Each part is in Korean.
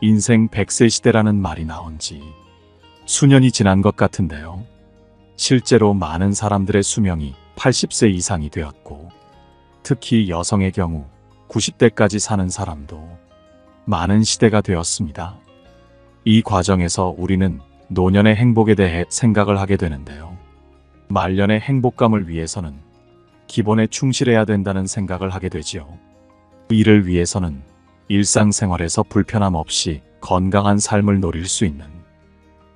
인생 100세 시대라는 말이 나온 지 수년이 지난 것 같은데요. 실제로 많은 사람들의 수명이 80세 이상이 되었고, 특히 여성의 경우 90대까지 사는 사람도 많은 시대가 되었습니다. 이 과정에서 우리는 노년의 행복에 대해 생각을 하게 되는데요. 말년의 행복감을 위해서는 기본에 충실해야 된다는 생각을 하게 되지요. 이를 위해서는 일상생활에서 불편함 없이 건강한 삶을 누릴 수 있는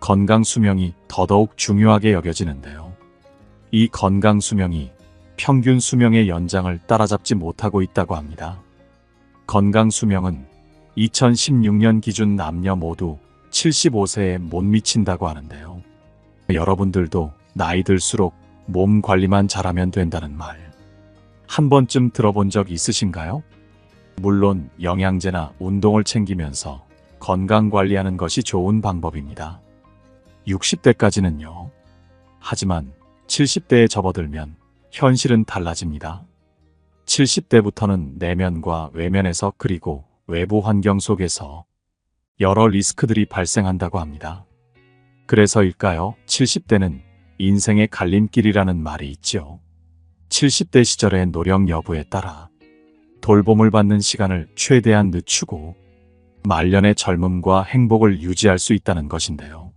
건강 수명이 더더욱 중요하게 여겨지는데요. 이 건강 수명이 평균 수명의 연장을 따라잡지 못하고 있다고 합니다. 건강 수명은 2016년 기준 남녀 모두 75세에 못 미친다고 하는데요. 여러분들도 나이 들수록 몸 관리만 잘하면 된다는 말 한 번쯤 들어본 적 있으신가요? 물론 영양제나 운동을 챙기면서 건강 관리하는 것이 좋은 방법입니다. 60대까지는요. 하지만 70대에 접어들면 현실은 달라집니다. 70대부터는 내면과 외면에서 그리고 외부 환경 속에서 여러 리스크들이 발생한다고 합니다. 그래서일까요? 70대는 인생의 갈림길이라는 말이 있지요. 70대 시절의 노력 여부에 따라 돌봄을 받는 시간을 최대한 늦추고 말년의 젊음과 행복을 유지할 수 있다는 것인데요.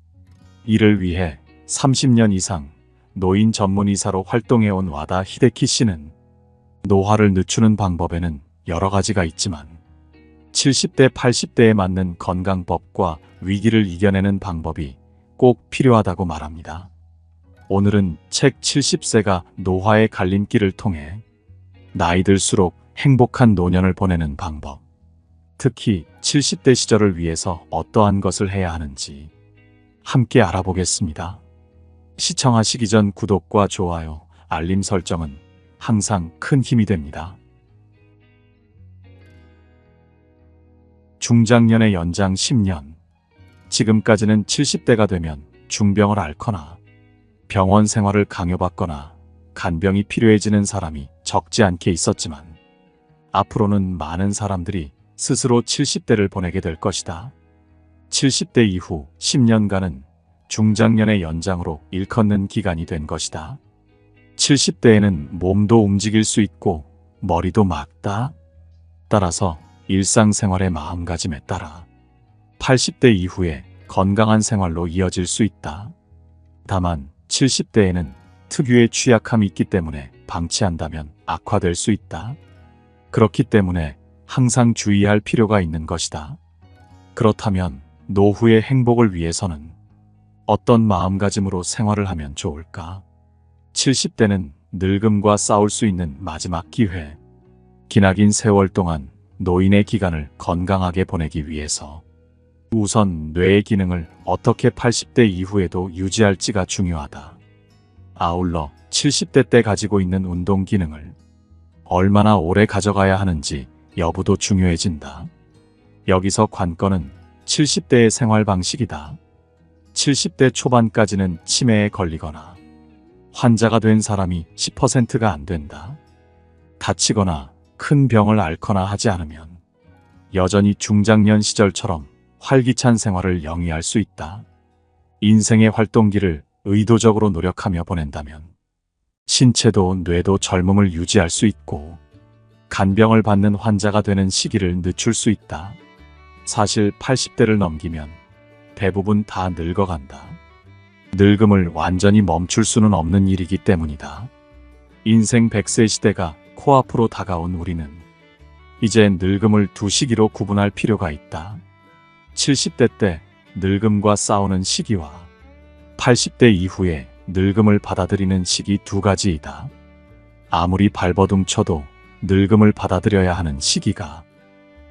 이를 위해 30년 이상 노인 전문의사로 활동해온 와다 히데키 씨는 노화를 늦추는 방법에는 여러 가지가 있지만 70대, 80대에 맞는 건강법과 위기를 이겨내는 방법이 꼭 필요하다고 말합니다. 오늘은 책 70세가 노화의 갈림길을 통해 나이 들수록 행복한 노년을 보내는 방법, 특히 70대 시절을 위해서 어떠한 것을 해야 하는지 함께 알아보겠습니다. 시청하시기 전 구독과 좋아요, 알림 설정은 항상 큰 힘이 됩니다. 중장년의 연장 10년. 지금까지는 70대가 되면 중병을 앓거나 병원 생활을 강요받거나 간병이 필요해지는 사람이 적지 않게 있었지만 앞으로는 많은 사람들이 스스로 70대를 보내게 될 것이다. 70대 이후 10년간은 중장년의 연장으로 일컫는 기간이 된 것이다. 70대에는 몸도 움직일 수 있고 머리도 맑다. 따라서 일상생활의 마음가짐에 따라 80대 이후에 건강한 생활로 이어질 수 있다. 다만 70대에는 특유의 취약함이 있기 때문에 방치한다면 악화될 수 있다. 그렇기 때문에 항상 주의할 필요가 있는 것이다. 그렇다면 노후의 행복을 위해서는 어떤 마음가짐으로 생활을 하면 좋을까? 70대는 늙음과 싸울 수 있는 마지막 기회. 기나긴 세월 동안 노인의 기간을 건강하게 보내기 위해서 우선 뇌의 기능을 어떻게 80대 이후에도 유지할지가 중요하다. 아울러 70대 때 가지고 있는 운동 기능을 얼마나 오래 가져가야 하는지 여부도 중요해진다. 여기서 관건은 70대의 생활 방식이다. 70대 초반까지는 치매에 걸리거나 환자가 된 사람이 10%가 안 된다. 다치거나 큰 병을 앓거나 하지 않으면 여전히 중장년 시절처럼 활기찬 생활을 영위할 수 있다. 인생의 활동기를 의도적으로 노력하며 보낸다면 신체도 뇌도 젊음을 유지할 수 있고 간병을 받는 환자가 되는 시기를 늦출 수 있다. 사실 80대를 넘기면 대부분 다 늙어간다. 늙음을 완전히 멈출 수는 없는 일이기 때문이다. 인생 100세 시대가 코앞으로 다가온 우리는 이제 늙음을 두 시기로 구분할 필요가 있다. 70대 때 늙음과 싸우는 시기와 80대 이후에 늙음을 받아들이는 시기 두 가지이다. 아무리 발버둥 쳐도 늙음을 받아들여야 하는 시기가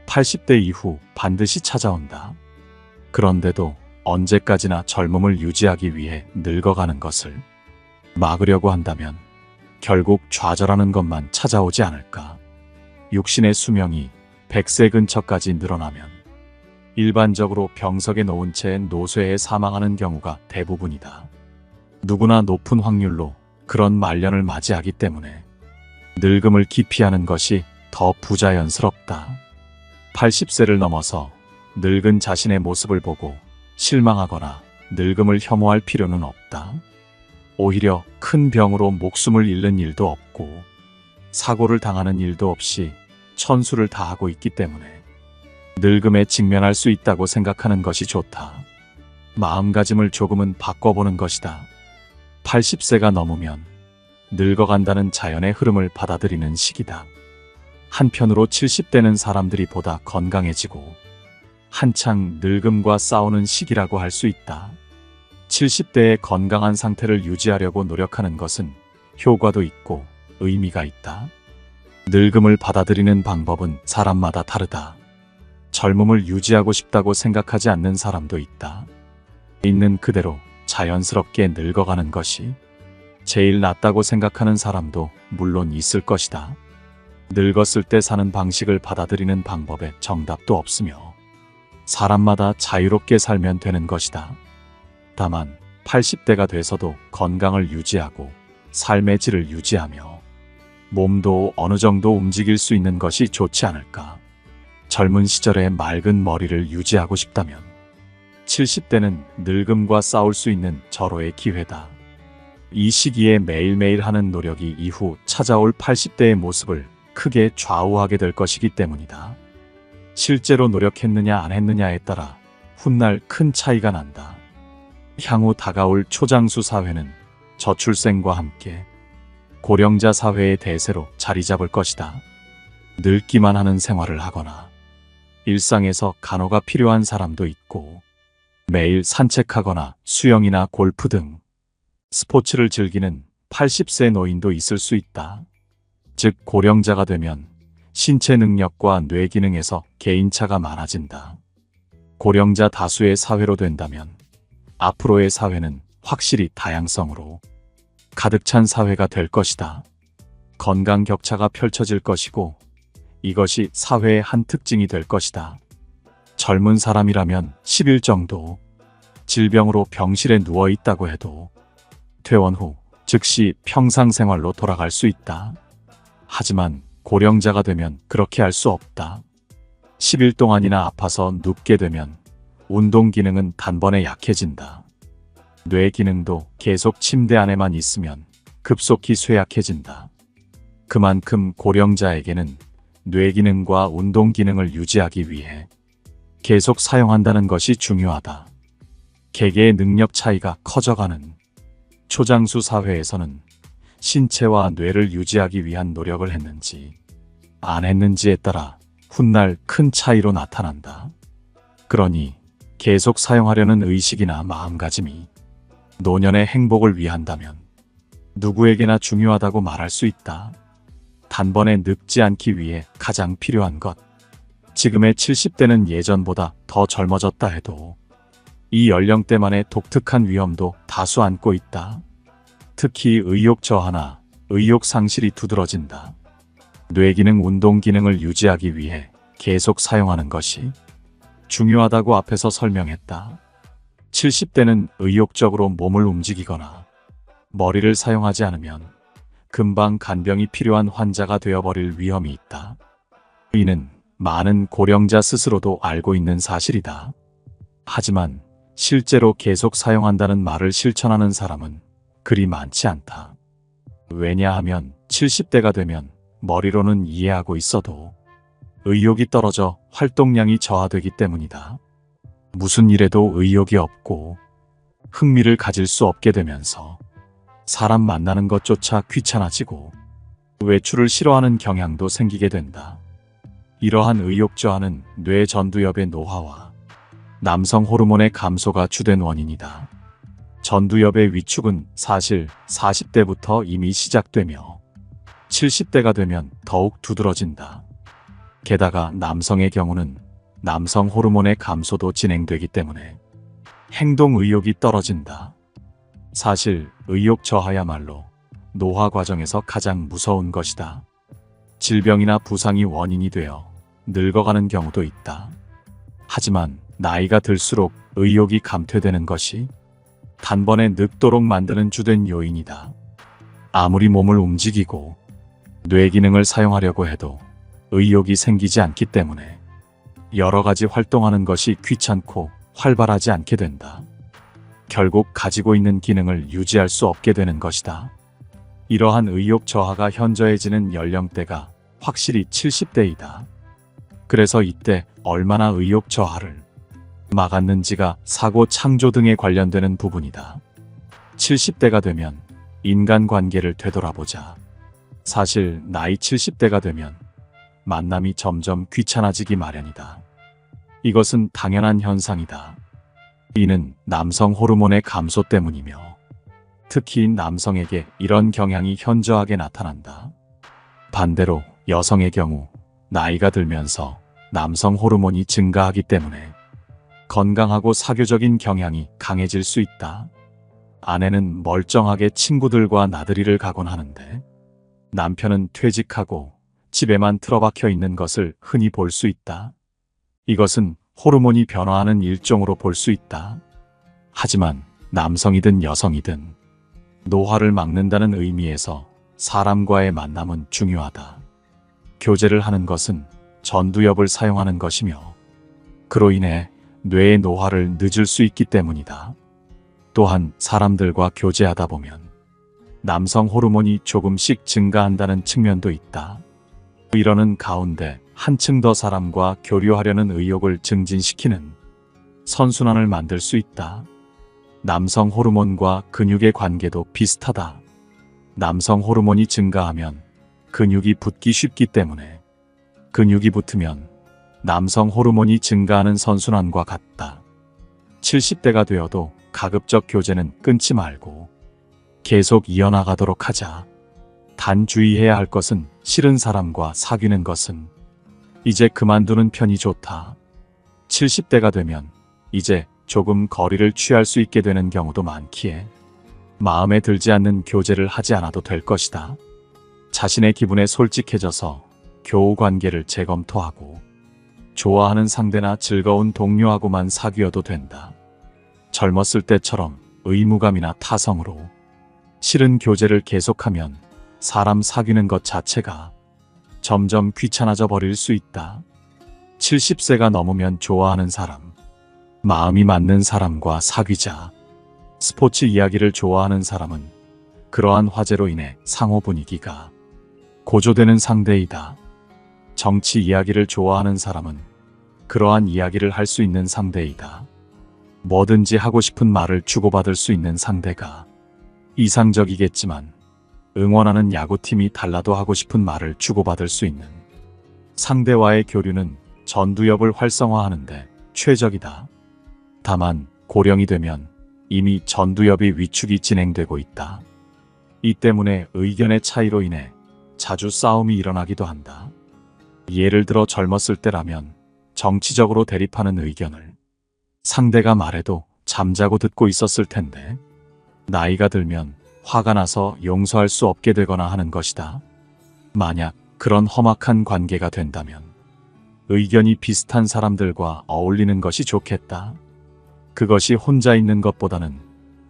80대 이후 반드시 찾아온다. 그런데도 언제까지나 젊음을 유지하기 위해 늙어가는 것을 막으려고 한다면 결국 좌절하는 것만 찾아오지 않을까. 육신의 수명이 100세 근처까지 늘어나면 일반적으로 병석에 놓은 채 노쇠에 사망하는 경우가 대부분이다. 누구나 높은 확률로 그런 말년을 맞이하기 때문에 늙음을 기피하는 것이 더 부자연스럽다. 80세를 넘어서 늙은 자신의 모습을 보고 실망하거나 늙음을 혐오할 필요는 없다. 오히려 큰 병으로 목숨을 잃는 일도 없고 사고를 당하는 일도 없이 천수를 다하고 있기 때문에 늙음에 직면할 수 있다고 생각하는 것이 좋다. 마음가짐을 조금은 바꿔보는 것이다. 80세가 넘으면 늙어간다는 자연의 흐름을 받아들이는 시기다. 한편으로 70대는 사람들이 보다 건강해지고 한창 늙음과 싸우는 시기라고 할 수 있다. 70대의 건강한 상태를 유지하려고 노력하는 것은 효과도 있고 의미가 있다. 늙음을 받아들이는 방법은 사람마다 다르다. 젊음을 유지하고 싶다고 생각하지 않는 사람도 있다. 있는 그대로 자연스럽게 늙어가는 것이 제일 낫다고 생각하는 사람도 물론 있을 것이다. 늙었을 때 사는 방식을 받아들이는 방법에 정답도 없으며 사람마다 자유롭게 살면 되는 것이다. 다만 80대가 돼서도 건강을 유지하고 삶의 질을 유지하며 몸도 어느 정도 움직일 수 있는 것이 좋지 않을까. 젊은 시절의 맑은 머리를 유지하고 싶다면 70대는 늙음과 싸울 수 있는 절호의 기회다. 이 시기에 매일매일 하는 노력이 이후 찾아올 80대의 모습을 크게 좌우하게 될 것이기 때문이다. 실제로 노력했느냐 안 했느냐에 따라 훗날 큰 차이가 난다. 향후 다가올 초장수 사회는 저출생과 함께 고령자 사회의 대세로 자리 잡을 것이다. 늙기만 하는 생활을 하거나 일상에서 간호가 필요한 사람도 있고 매일 산책하거나 수영이나 골프 등 스포츠를 즐기는 80세 노인도 있을 수 있다. 즉 고령자가 되면 신체 능력과 뇌 기능에서 개인차가 많아진다. 고령자 다수의 사회로 된다면 앞으로의 사회는 확실히 다양성으로 가득 찬 사회가 될 것이다. 건강 격차가 펼쳐질 것이고 이것이 사회의 한 특징이 될 것이다. 젊은 사람이라면 10일 정도 질병으로 병실에 누워 있다고 해도 퇴원 후 즉시 평상생활로 돌아갈 수 있다. 하지만 고령자가 되면 그렇게 할 수 없다. 10일 동안이나 아파서 눕게 되면 운동 기능은 단번에 약해진다. 뇌 기능도 계속 침대 안에만 있으면 급속히 쇠약해진다. 그만큼 고령자에게는 뇌 기능과 운동 기능을 유지하기 위해 계속 사용한다는 것이 중요하다. 개개의 능력 차이가 커져가는 초장수 사회에서는 신체와 뇌를 유지하기 위한 노력을 했는지 안 했는지에 따라 훗날 큰 차이로 나타난다. 그러니 계속 사용하려는 의식이나 마음가짐이 노년의 행복을 위한다면 누구에게나 중요하다고 말할 수 있다. 단번에 늙지 않기 위해 가장 필요한 것. 지금의 70대는 예전보다 더 젊어졌다 해도 이 연령대만의 독특한 위험도 다수 안고 있다. 특히 의욕 저하나 의욕 상실이 두드러진다. 뇌기능, 운동 기능을 유지하기 위해 계속 사용하는 것이 중요하다고 앞에서 설명했다. 70대는 의욕적으로 몸을 움직이거나 머리를 사용하지 않으면 금방 간병이 필요한 환자가 되어버릴 위험이 있다. 이는 많은 고령자 스스로도 알고 있는 사실이다. 하지만 실제로 계속 사용한다는 말을 실천하는 사람은 그리 많지 않다. 왜냐하면 70대가 되면 머리로는 이해하고 있어도 의욕이 떨어져 활동량이 저하되기 때문이다. 무슨 일에도 의욕이 없고 흥미를 가질 수 없게 되면서 사람 만나는 것조차 귀찮아지고 외출을 싫어하는 경향도 생기게 된다. 이러한 의욕 저하는 뇌 전두엽의 노화와 남성 호르몬의 감소가 주된 원인이다. 전두엽의 위축은 사실 40대부터 이미 시작되며 70대가 되면 더욱 두드러진다. 게다가 남성의 경우는 남성 호르몬의 감소도 진행되기 때문에 행동 의욕이 떨어진다. 사실 의욕 저하야말로 노화 과정에서 가장 무서운 것이다. 질병이나 부상이 원인이 되어 늙어가는 경우도 있다. 하지만 나이가 들수록 의욕이 감퇴되는 것이 단번에 늙도록 만드는 주된 요인이다. 아무리 몸을 움직이고 뇌 기능을 사용하려고 해도 의욕이 생기지 않기 때문에 여러 가지 활동하는 것이 귀찮고 활발하지 않게 된다. 결국 가지고 있는 기능을 유지할 수 없게 되는 것이다. 이러한 의욕 저하가 현저해지는 연령대가 확실히 70대이다. 그래서 이때 얼마나 의욕 저하를 막았는지가 사고 창조 등에 관련되는 부분이다. 70대가 되면 인간관계를 되돌아보자. 사실 나이 70대가 되면 만남이 점점 귀찮아지기 마련이다. 이것은 당연한 현상이다. 이는 남성 호르몬의 감소 때문이며 특히 남성에게 이런 경향이 현저하게 나타난다. 반대로 여성의 경우 나이가 들면서 남성 호르몬이 증가하기 때문에 건강하고 사교적인 경향이 강해질 수 있다. 아내는 멀쩡하게 친구들과 나들이를 가곤 하는데 남편은 퇴직하고 집에만 틀어박혀 있는 것을 흔히 볼 수 있다. 이것은 호르몬이 변화하는 일종으로 볼 수 있다. 하지만 남성이든 여성이든 노화를 막는다는 의미에서 사람과의 만남은 중요하다. 교제를 하는 것은 전두엽을 사용하는 것이며 그로 인해 뇌의 노화를 늦을 수 있기 때문이다. 또한 사람들과 교제하다 보면 남성 호르몬이 조금씩 증가한다는 측면도 있다. 이러는 가운데 한층 더 사람과 교류하려는 의욕을 증진시키는 선순환을 만들 수 있다. 남성 호르몬과 근육의 관계도 비슷하다. 남성 호르몬이 증가하면 근육이 붙기 쉽기 때문에 근육이 붙으면 남성 호르몬이 증가하는 선순환과 같다. 70대가 되어도 가급적 교제는 끊지 말고 계속 이어나가도록 하자. 단 주의해야 할 것은 싫은 사람과 사귀는 것은 이제 그만두는 편이 좋다. 70대가 되면 이제 조금 거리를 취할 수 있게 되는 경우도 많기에 마음에 들지 않는 교제를 하지 않아도 될 것이다. 자신의 기분에 솔직해져서 교우 관계를 재검토하고 좋아하는 상대나 즐거운 동료하고만 사귀어도 된다. 젊었을 때처럼 의무감이나 타성으로 싫은 교제를 계속하면 사람 사귀는 것 자체가 점점 귀찮아져 버릴 수 있다. 70세가 넘으면 좋아하는 사람, 마음이 맞는 사람과 사귀자. 스포츠 이야기를 좋아하는 사람은 그러한 화제로 인해 상호 분위기가 고조되는 상대이다. 정치 이야기를 좋아하는 사람은 그러한 이야기를 할 수 있는 상대이다. 뭐든지 하고 싶은 말을 주고받을 수 있는 상대가 이상적이겠지만 응원하는 야구팀이 달라도 하고 싶은 말을 주고받을 수 있는 상대와의 교류는 전두엽을 활성화하는데 최적이다. 다만 고령이 되면 이미 전두엽이 위축이 진행되고 있다. 이 때문에 의견의 차이로 인해 자주 싸움이 일어나기도 한다. 예를 들어 젊었을 때라면 정치적으로 대립하는 의견을 상대가 말해도 잠자고 듣고 있었을 텐데 나이가 들면 화가 나서 용서할 수 없게 되거나 하는 것이다. 만약 그런 험악한 관계가 된다면 의견이 비슷한 사람들과 어울리는 것이 좋겠다. 그것이 혼자 있는 것보다는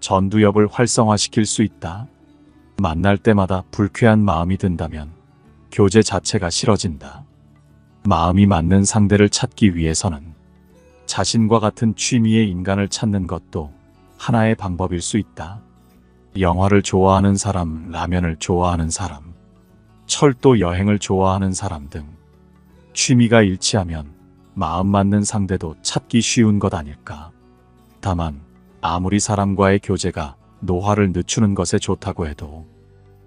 전두엽을 활성화시킬 수 있다. 만날 때마다 불쾌한 마음이 든다면 교제 자체가 싫어진다. 마음이 맞는 상대를 찾기 위해서는 자신과 같은 취미의 인간을 찾는 것도 하나의 방법일 수 있다. 영화를 좋아하는 사람, 라면을 좋아하는 사람, 철도 여행을 좋아하는 사람 등 취미가 일치하면 마음 맞는 상대도 찾기 쉬운 것 아닐까. 다만 아무리 사람과의 교제가 노화를 늦추는 것에 좋다고 해도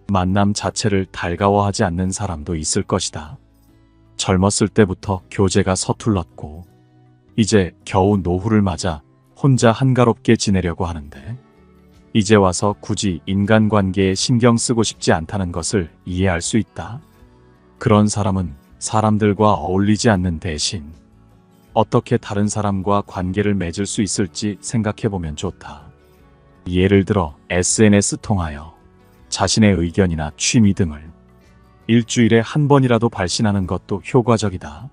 만남 자체를 달가워하지 않는 사람도 있을 것이다. 젊었을 때부터 교제가 서툴렀고 이제 겨우 노후를 맞아 혼자 한가롭게 지내려고 하는데 이제 와서 굳이 인간관계에 신경 쓰고 싶지 않다는 것을 이해할 수 있다. 그런 사람은 사람들과 어울리지 않는 대신 어떻게 다른 사람과 관계를 맺을 수 있을지 생각해보면 좋다. 예를 들어 SNS 통하여 자신의 의견이나 취미 등을 일주일에 한 번이라도 발신하는 것도 효과적이다.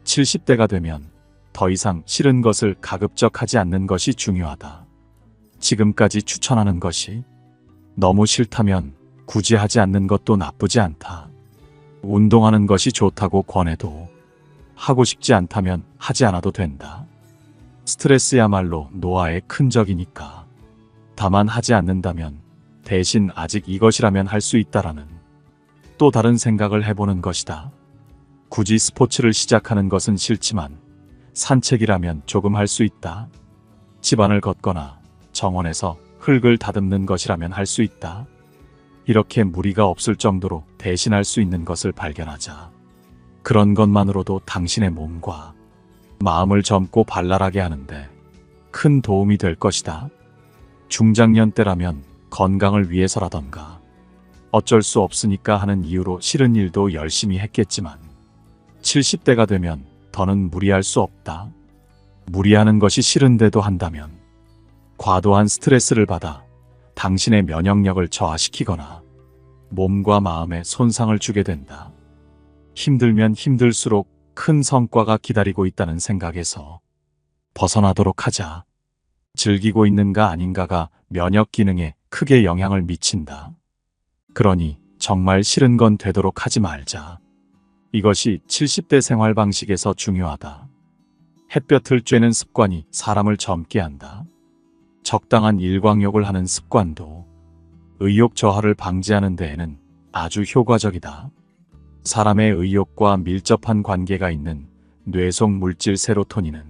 70대가 되면 더 이상 싫은 것을 가급적 하지 않는 것이 중요하다. 지금까지 추천하는 것이 너무 싫다면 굳이 하지 않는 것도 나쁘지 않다. 운동하는 것이 좋다고 권해도 하고 싶지 않다면 하지 않아도 된다. 스트레스야말로 노화의 큰 적이니까. 다만 하지 않는다면 대신 아직 이것이라면 할 수 있다라는 또 다른 생각을 해보는 것이다. 굳이 스포츠를 시작하는 것은 싫지만 산책이라면 조금 할 수 있다. 집안을 걷거나 정원에서 흙을 다듬는 것이라면 할 수 있다. 이렇게 무리가 없을 정도로 대신할 수 있는 것을 발견하자. 그런 것만으로도 당신의 몸과 마음을 젊고 발랄하게 하는데 큰 도움이 될 것이다. 중장년 때라면 건강을 위해서라던가 어쩔 수 없으니까 하는 이유로 싫은 일도 열심히 했겠지만 70대가 되면 더는 무리할 수 없다. 무리하는 것이 싫은데도 한다면 과도한 스트레스를 받아 당신의 면역력을 저하시키거나 몸과 마음에 손상을 주게 된다. 힘들면 힘들수록 큰 성과가 기다리고 있다는 생각에서 벗어나도록 하자. 즐기고 있는가 아닌가가 면역 기능에 크게 영향을 미친다. 그러니 정말 싫은 건 되도록 하지 말자. 이것이 70대 생활 방식에서 중요하다. 햇볕을 쬐는 습관이 사람을 젊게 한다. 적당한 일광욕을 하는 습관도 의욕 저하를 방지하는 데에는 아주 효과적이다. 사람의 의욕과 밀접한 관계가 있는 뇌속 물질 세로토닌은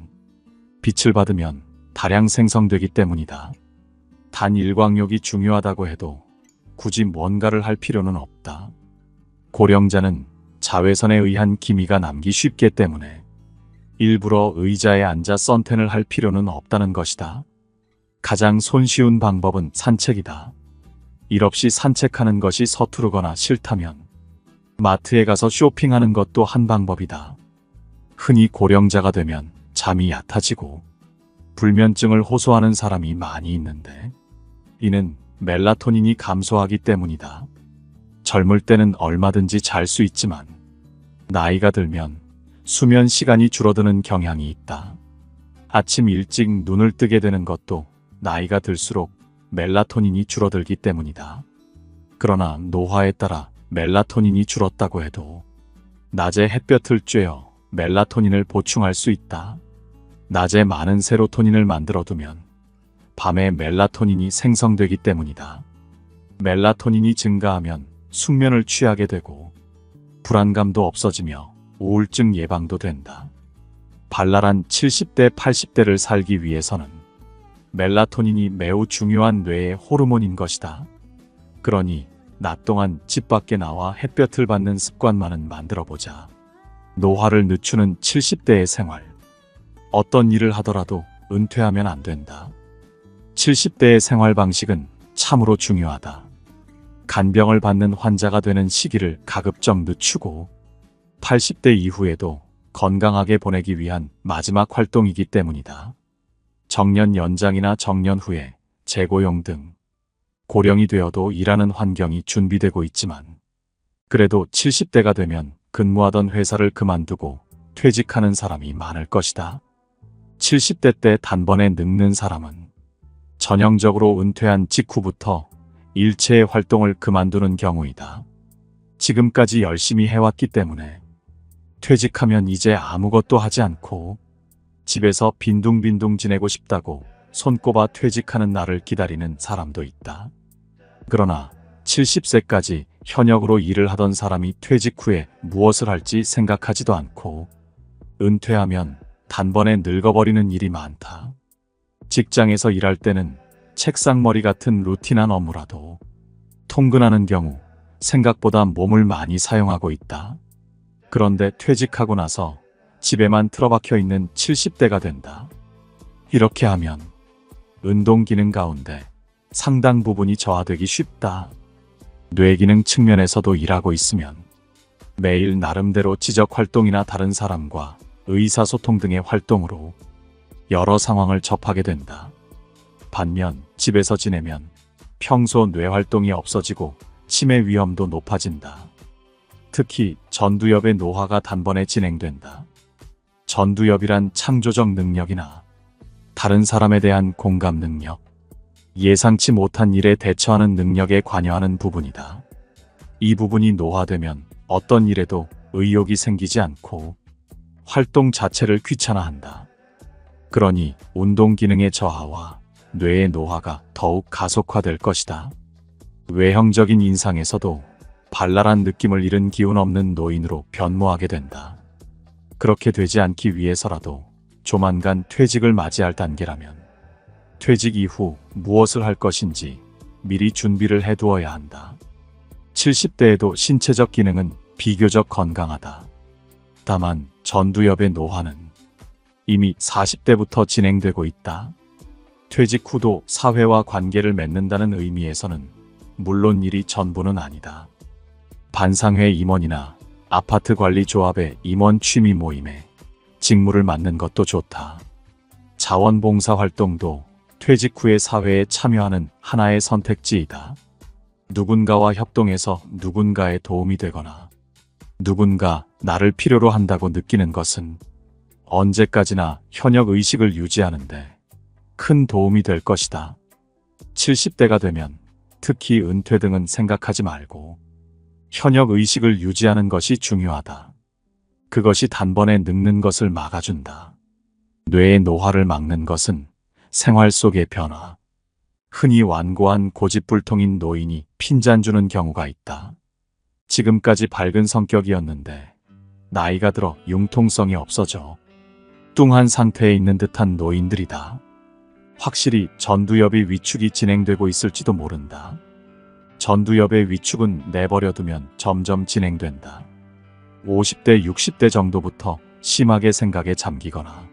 빛을 받으면 다량 생성되기 때문이다. 단 일광욕이 중요하다고 해도 굳이 뭔가를 할 필요는 없다. 고령자는 자외선에 의한 기미가 남기 쉽기 때문에 일부러 의자에 앉아 선탠을 할 필요는 없다는 것이다. 가장 손쉬운 방법은 산책이다. 일 없이 산책하는 것이 서투르거나 싫다면 마트에 가서 쇼핑하는 것도 한 방법이다. 흔히 고령자가 되면 잠이 얕아지고 불면증을 호소하는 사람이 많이 있는데 이는 멜라토닌이 감소하기 때문이다. 젊을 때는 얼마든지 잘 수 있지만 나이가 들면 수면 시간이 줄어드는 경향이 있다. 아침 일찍 눈을 뜨게 되는 것도 나이가 들수록 멜라토닌이 줄어들기 때문이다. 그러나 노화에 따라 멜라토닌이 줄었다고 해도 낮에 햇볕을 쬐어 멜라토닌을 보충할 수 있다. 낮에 많은 세로토닌을 만들어두면 밤에 멜라토닌이 생성되기 때문이다. 멜라토닌이 증가하면 숙면을 취하게 되고 불안감도 없어지며 우울증 예방도 된다. 발랄한 70대, 80대를 살기 위해서는 멜라토닌이 매우 중요한 뇌의 호르몬인 것이다. 그러니 낮 동안 집 밖에 나와 햇볕을 받는 습관만은 만들어보자. 노화를 늦추는 70대의 생활. 어떤 일을 하더라도 은퇴하면 안 된다. 70대의 생활 방식은 참으로 중요하다. 간병을 받는 환자가 되는 시기를 가급적 늦추고 80대 이후에도 건강하게 보내기 위한 마지막 활동이기 때문이다. 정년 연장이나 정년 후에 재고용 등 고령이 되어도 일하는 환경이 준비되고 있지만 그래도 70대가 되면 근무하던 회사를 그만두고 퇴직하는 사람이 많을 것이다. 70대 때 단번에 늙는 사람은 전형적으로 은퇴한 직후부터 일체의 활동을 그만두는 경우이다. 지금까지 열심히 해왔기 때문에 퇴직하면 이제 아무것도 하지 않고 집에서 빈둥빈둥 지내고 싶다고 손꼽아 퇴직하는 날을 기다리는 사람도 있다. 그러나 70세까지 현역으로 일을 하던 사람이 퇴직 후에 무엇을 할지 생각하지도 않고 은퇴하면 단번에 늙어버리는 일이 많다. 직장에서 일할 때는 책상머리 같은 루틴한 업무라도 통근하는 경우 생각보다 몸을 많이 사용하고 있다. 그런데 퇴직하고 나서 집에만 틀어박혀 있는 70대가 된다. 이렇게 하면 운동 기능 가운데 상당 부분이 저하되기 쉽다. 뇌 기능 측면에서도 일하고 있으면 매일 나름대로 지적 활동이나 다른 사람과 의사소통 등의 활동으로 여러 상황을 접하게 된다. 반면 집에서 지내면 평소 뇌 활동이 없어지고 치매 위험도 높아진다. 특히 전두엽의 노화가 단번에 진행된다. 전두엽이란 창조적 능력이나 다른 사람에 대한 공감 능력, 예상치 못한 일에 대처하는 능력에 관여하는 부분이다. 이 부분이 노화되면 어떤 일에도 의욕이 생기지 않고 활동 자체를 귀찮아한다. 그러니 운동 기능의 저하와 뇌의 노화가 더욱 가속화될 것이다. 외형적인 인상에서도 발랄한 느낌을 잃은 기운 없는 노인으로 변모하게 된다. 그렇게 되지 않기 위해서라도 조만간 퇴직을 맞이할 단계라면 퇴직 이후 무엇을 할 것인지 미리 준비를 해두어야 한다. 70대에도 신체적 기능은 비교적 건강하다. 다만 전두엽의 노화는 이미 40대부터 진행되고 있다. 퇴직 후도 사회와 관계를 맺는다는 의미에서는 물론 일이 전부는 아니다. 반상회 임원이나 아파트 관리 조합의 임원 취미 모임에 직무를 맡는 것도 좋다. 자원봉사 활동도 퇴직 후에 사회에 참여하는 하나의 선택지이다. 누군가와 협동해서 누군가의 도움이 되거나 누군가 나를 필요로 한다고 느끼는 것은 언제까지나 현역 의식을 유지하는데 큰 도움이 될 것이다. 70대가 되면 특히 은퇴 등은 생각하지 말고 현역 의식을 유지하는 것이 중요하다. 그것이 단번에 늙는 것을 막아준다. 뇌의 노화를 막는 것은 생활 속의 변화. 흔히 완고한 고집불통인 노인이 핀잔 주는 경우가 있다. 지금까지 밝은 성격이었는데 나이가 들어 융통성이 없어져 뚱한 상태에 있는 듯한 노인들이다. 확실히 전두엽의 위축이 진행되고 있을지도 모른다. 전두엽의 위축은 내버려두면 점점 진행된다. 50대, 60대 정도부터 심하게 생각에 잠기거나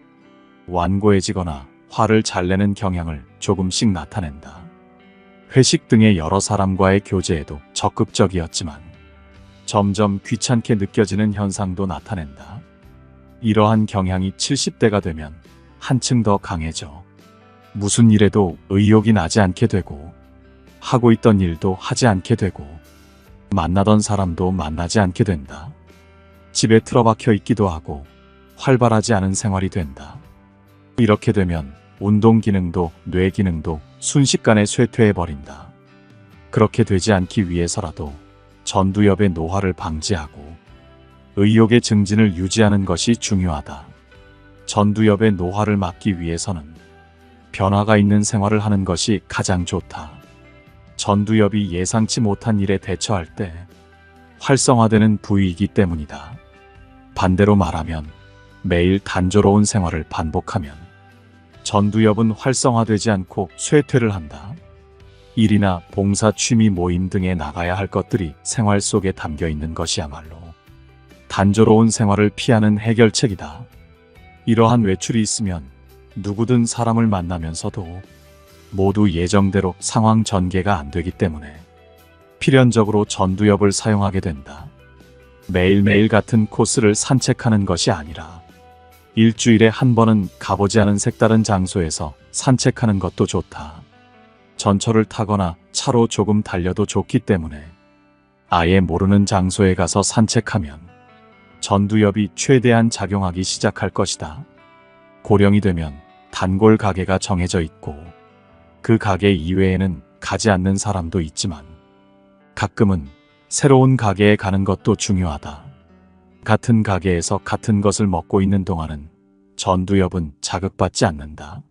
완고해지거나 화를 잘 내는 경향을 조금씩 나타낸다. 회식 등의 여러 사람과의 교제에도 적극적이었지만 점점 귀찮게 느껴지는 현상도 나타낸다. 이러한 경향이 70대가 되면 한층 더 강해져 무슨 일에도 의욕이 나지 않게 되고 하고 있던 일도 하지 않게 되고 만나던 사람도 만나지 않게 된다. 집에 틀어박혀 있기도 하고 활발하지 않은 생활이 된다. 이렇게 되면 운동 기능도 뇌 기능도 순식간에 쇠퇴해버린다. 그렇게 되지 않기 위해서라도 전두엽의 노화를 방지하고 의욕의 증진을 유지하는 것이 중요하다. 전두엽의 노화를 막기 위해서는 변화가 있는 생활을 하는 것이 가장 좋다. 전두엽이 예상치 못한 일에 대처할 때 활성화되는 부위이기 때문이다. 반대로 말하면 매일 단조로운 생활을 반복하면 전두엽은 활성화되지 않고 쇠퇴를 한다. 일이나 봉사 취미 모임 등에 나가야 할 것들이 생활 속에 담겨 있는 것이야말로 단조로운 생활을 피하는 해결책이다. 이러한 외출이 있으면 누구든 사람을 만나면서도 모두 예정대로 상황 전개가 안 되기 때문에 필연적으로 전두엽을 사용하게 된다. 매일매일 같은 코스를 산책하는 것이 아니라 일주일에 한 번은 가보지 않은 색다른 장소에서 산책하는 것도 좋다. 전철을 타거나 차로 조금 달려도 좋기 때문에 아예 모르는 장소에 가서 산책하면 전두엽이 최대한 작용하기 시작할 것이다. 고령이 되면 단골 가게가 정해져 있고 그 가게 이외에는 가지 않는 사람도 있지만 가끔은 새로운 가게에 가는 것도 중요하다. 같은 가게에서 같은 것을 먹고 있는 동안은 전두엽은 자극받지 않는다.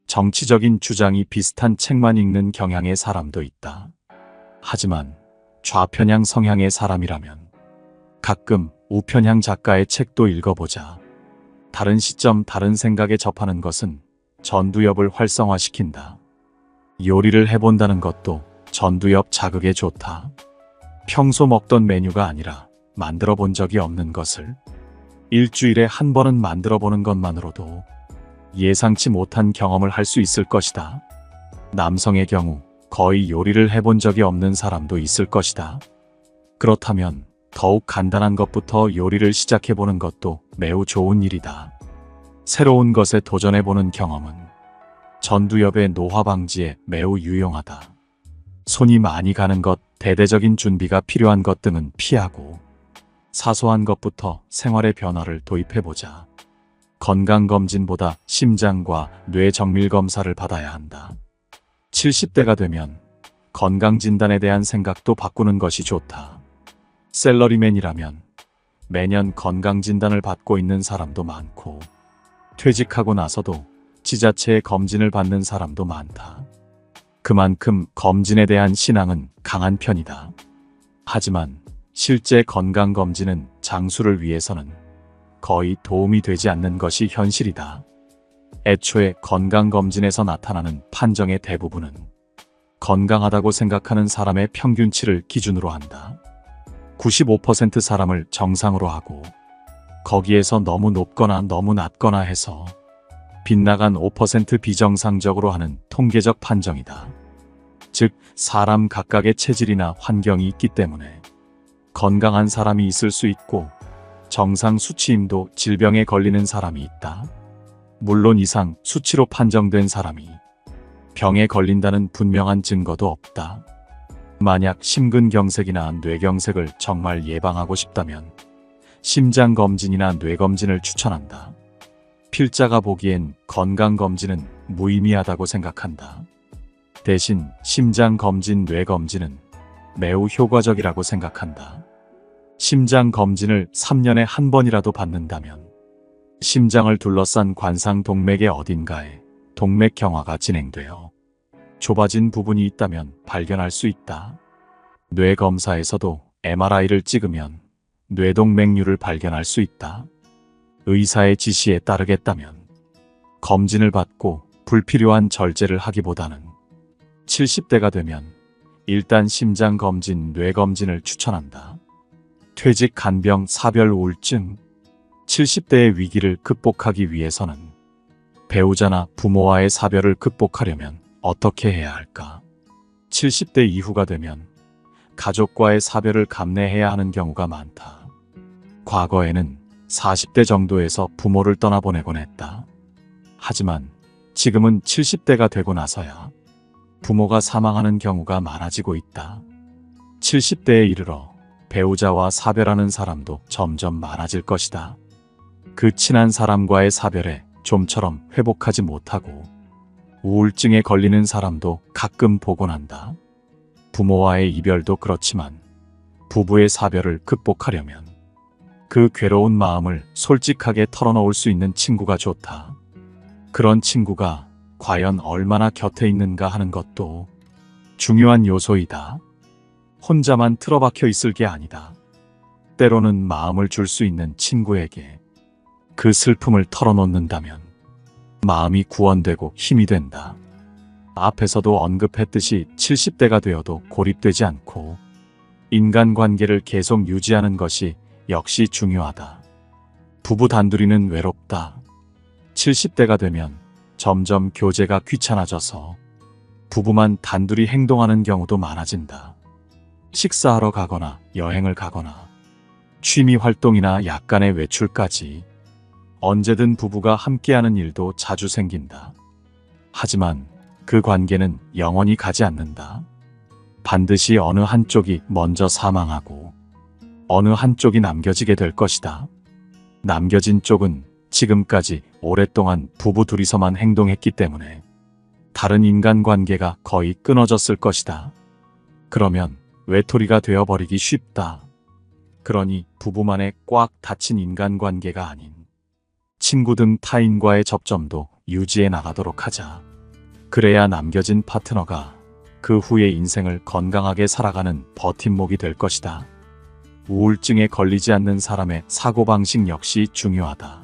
정치적인 주장이 비슷한 책만 읽는 경향의 사람도 있다. 하지만 좌편향 성향의 사람이라면 가끔 우편향 작가의 책도 읽어보자. 다른 시점 다른 생각에 접하는 것은 전두엽을 활성화시킨다. 요리를 해본다는 것도 전두엽 자극에 좋다. 평소 먹던 메뉴가 아니라 만들어 본 적이 없는 것을 일주일에 한 번은 만들어 보는 것만으로도 예상치 못한 경험을 할 수 있을 것이다. 남성의 경우 거의 요리를 해본 적이 없는 사람도 있을 것이다. 그렇다면 더욱 간단한 것부터 요리를 시작해보는 것도 매우 좋은 일이다. 새로운 것에 도전해보는 경험은 전두엽의 노화 방지에 매우 유용하다. 손이 많이 가는 것, 대대적인 준비가 필요한 것 등은 피하고 사소한 것부터 생활의 변화를 도입해보자. 건강검진보다 심장과 뇌 정밀검사를 받아야 한다. 70대가 되면 건강진단에 대한 생각도 바꾸는 것이 좋다. 샐러리맨이라면 매년 건강진단을 받고 있는 사람도 많고, 퇴직하고 나서도 지자체의 검진을 받는 사람도 많다. 그만큼 검진에 대한 신앙은 강한 편이다. 하지만 실제 건강검진은 장수를 위해서는 거의 도움이 되지 않는 것이 현실이다. 애초에 건강검진에서 나타나는 판정의 대부분은 건강하다고 생각하는 사람의 평균치를 기준으로 한다. 95% 사람을 정상으로 하고 거기에서 너무 높거나 너무 낮거나 해서 빗나간 5% 비정상적으로 하는 통계적 판정이다. 즉, 사람 각각의 체질이나 환경이 있기 때문에 건강한 사람이 있을 수 있고 정상 수치임도 질병에 걸리는 사람이 있다. 물론 이상 수치로 판정된 사람이 병에 걸린다는 분명한 증거도 없다. 만약 심근경색이나 뇌경색을 정말 예방하고 싶다면 심장검진이나 뇌검진을 추천한다. 필자가 보기엔 건강검진은 무의미하다고 생각한다. 대신 심장검진, 뇌검진은 매우 효과적이라고 생각한다. 심장검진을 3년에 한 번이라도 받는다면 심장을 둘러싼 관상 동맥의 어딘가에 동맥경화가 진행되어 좁아진 부분이 있다면 발견할 수 있다. 뇌검사에서도 MRI를 찍으면 뇌동맥류를 발견할 수 있다. 의사의 지시에 따르겠다면 검진을 받고 불필요한 절제를 하기보다는 70대가 되면 일단 심장검진, 뇌검진을 추천한다. 퇴직, 간병, 사별 우울증. 70대의 위기를 극복하기 위해서는 배우자나 부모와의 사별을 극복하려면 어떻게 해야 할까? 70대 이후가 되면 가족과의 사별을 감내해야 하는 경우가 많다. 과거에는 40대 정도에서 부모를 떠나보내곤 했다. 하지만 지금은 70대가 되고 나서야 부모가 사망하는 경우가 많아지고 있다. 70대에 이르러 배우자와 사별하는 사람도 점점 많아질 것이다. 그 친한 사람과의 사별에 좀처럼 회복하지 못하고 우울증에 걸리는 사람도 가끔 보곤 한다. 부모와의 이별도 그렇지만 부부의 사별을 극복하려면 그 괴로운 마음을 솔직하게 털어놓을 수 있는 친구가 좋다. 그런 친구가 과연 얼마나 곁에 있는가 하는 것도 중요한 요소이다. 혼자만 틀어박혀 있을 게 아니다. 때로는 마음을 줄 수 있는 친구에게 그 슬픔을 털어놓는다면 마음이 구원되고 힘이 된다. 앞에서도 언급했듯이 70대가 되어도 고립되지 않고 인간관계를 계속 유지하는 것이 역시 중요하다. 부부 단둘이는 외롭다. 70대가 되면 점점 교제가 귀찮아져서 부부만 단둘이 행동하는 경우도 많아진다. 식사하러 가거나 여행을 가거나 취미 활동이나 약간의 외출까지 언제든 부부가 함께하는 일도 자주 생긴다. 하지만 그 관계는 영원히 가지 않는다. 반드시 어느 한쪽이 먼저 사망하고 어느 한쪽이 남겨지게 될 것이다. 남겨진 쪽은 지금까지 오랫동안 부부 둘이서만 행동했기 때문에 다른 인간관계가 거의 끊어졌을 것이다. 그러면 외톨이가 되어버리기 쉽다. 그러니 부부만의 꽉 닫힌 인간관계가 아닌 친구 등 타인과의 접점도 유지해 나가도록 하자. 그래야 남겨진 파트너가 그 후의 인생을 건강하게 살아가는 버팀목이 될 것이다. 우울증에 걸리지 않는 사람의 사고방식 역시 중요하다.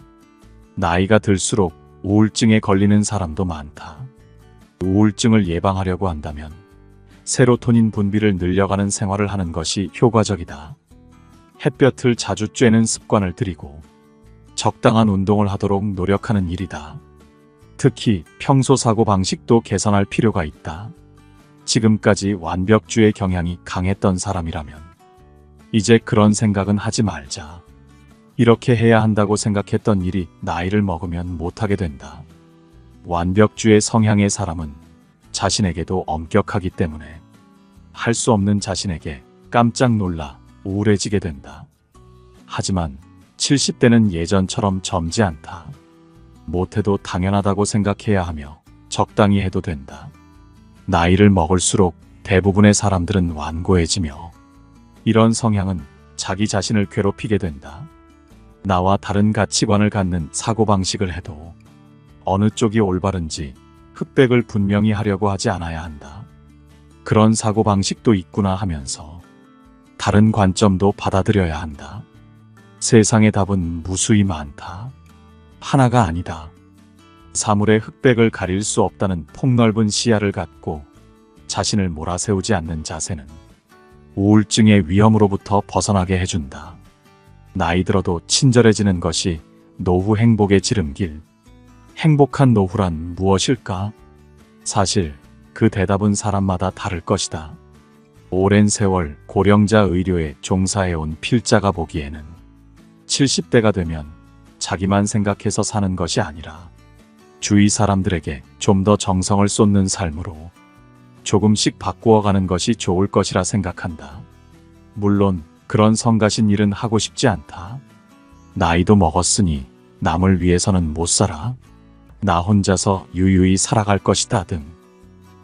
나이가 들수록 우울증에 걸리는 사람도 많다. 우울증을 예방하려고 한다면 세로토닌 분비를 늘려가는 생활을 하는 것이 효과적이다. 햇볕을 자주 쬐는 습관을 들이고 적당한 운동을 하도록 노력하는 일이다. 특히 평소 사고방식도 개선할 필요가 있다. 지금까지 완벽주의 경향이 강했던 사람이라면 이제 그런 생각은 하지 말자. 이렇게 해야 한다고 생각했던 일이 나이를 먹으면 못하게 된다. 완벽주의 성향의 사람은 자신에게도 엄격하기 때문에 할 수 없는 자신에게 깜짝 놀라 우울해지게 된다. 하지만 70대는 예전처럼 젊지 않다. 못해도 당연하다고 생각해야 하며 적당히 해도 된다. 나이를 먹을수록 대부분의 사람들은 완고해지며 이런 성향은 자기 자신을 괴롭히게 된다. 나와 다른 가치관을 갖는 사고방식을 해도 어느 쪽이 올바른지 흑백을 분명히 하려고 하지 않아야 한다. 그런 사고방식도 있구나 하면서 다른 관점도 받아들여야 한다. 세상의 답은 무수히 많다. 하나가 아니다. 사물의 흑백을 가릴 수 없다는 폭넓은 시야를 갖고 자신을 몰아세우지 않는 자세는 우울증의 위험으로부터 벗어나게 해준다. 나이 들어도 친절해지는 것이 노후 행복의 지름길. 행복한 노후란 무엇일까? 사실 그 대답은 사람마다 다를 것이다. 오랜 세월 고령자 의료에 종사해온 필자가 보기에는 70대가 되면 자기만 생각해서 사는 것이 아니라 주위 사람들에게 좀 더 정성을 쏟는 삶으로 조금씩 바꾸어가는 것이 좋을 것이라 생각한다. 물론 그런 성가신 일은 하고 싶지 않다. 나이도 먹었으니 남을 위해서는 못 살아. 나 혼자서 유유히 살아갈 것이다 등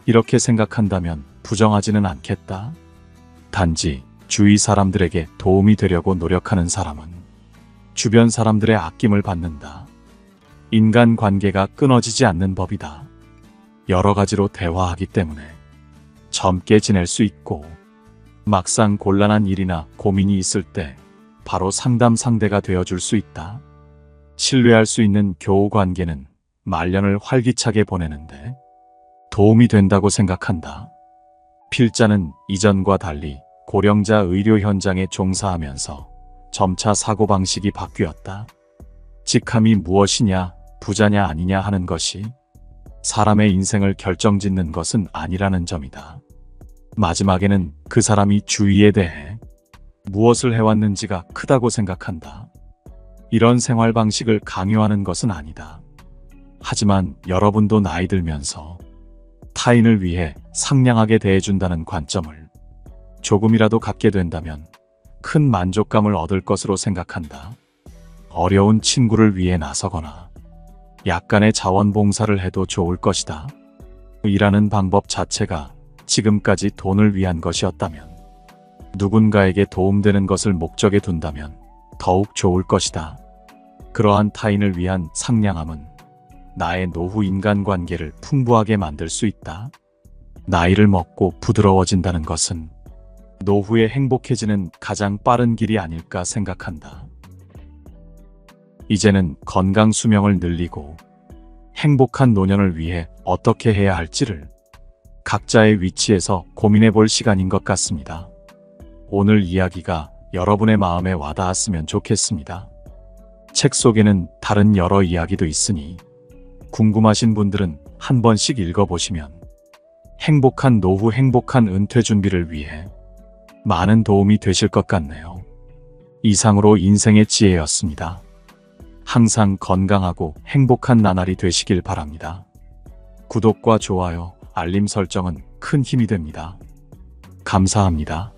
이렇게 생각한다면 부정하지는 않겠다. 단지 주위 사람들에게 도움이 되려고 노력하는 사람은 주변 사람들의 아낌을 받는다. 인간관계가 끊어지지 않는 법이다. 여러 가지로 대화하기 때문에 젊게 지낼 수 있고 막상 곤란한 일이나 고민이 있을 때 바로 상담 상대가 되어줄 수 있다. 신뢰할 수 있는 교우관계는 말년을 활기차게 보내는데 도움이 된다고 생각한다. 필자는 이전과 달리 고령자 의료 현장에 종사하면서 점차 사고방식이 바뀌었다. 직함이 무엇이냐, 부자냐 아니냐 하는 것이 사람의 인생을 결정짓는 것은 아니라는 점이다. 마지막에는 그 사람이 주위에 대해 무엇을 해왔는지가 크다고 생각한다. 이런 생활 방식을 강요하는 것은 아니다. 하지만 여러분도 나이 들면서 타인을 위해 상냥하게 대해준다는 관점을 조금이라도 갖게 된다면 큰 만족감을 얻을 것으로 생각한다. 어려운 친구를 위해 나서거나 약간의 자원봉사를 해도 좋을 것이다. 일하는 방법 자체가 지금까지 돈을 위한 것이었다면 누군가에게 도움되는 것을 목적에 둔다면 더욱 좋을 것이다. 그러한 타인을 위한 상냥함은 나의 노후 인간관계를 풍부하게 만들 수 있다. 나이를 먹고 부드러워진다는 것은 노후에 행복해지는 가장 빠른 길이 아닐까 생각한다. 이제는 건강 수명을 늘리고 행복한 노년을 위해 어떻게 해야 할지를 각자의 위치에서 고민해 볼 시간인 것 같습니다. 오늘 이야기가 여러분의 마음에 와닿았으면 좋겠습니다. 책 속에는 다른 여러 이야기도 있으니 궁금하신 분들은 한 번씩 읽어보시면 행복한 노후, 행복한 은퇴 준비를 위해 많은 도움이 되실 것 같네요. 이상으로 인생의 지혜였습니다. 항상 건강하고 행복한 나날이 되시길 바랍니다. 구독과 좋아요, 알림 설정은 큰 힘이 됩니다. 감사합니다.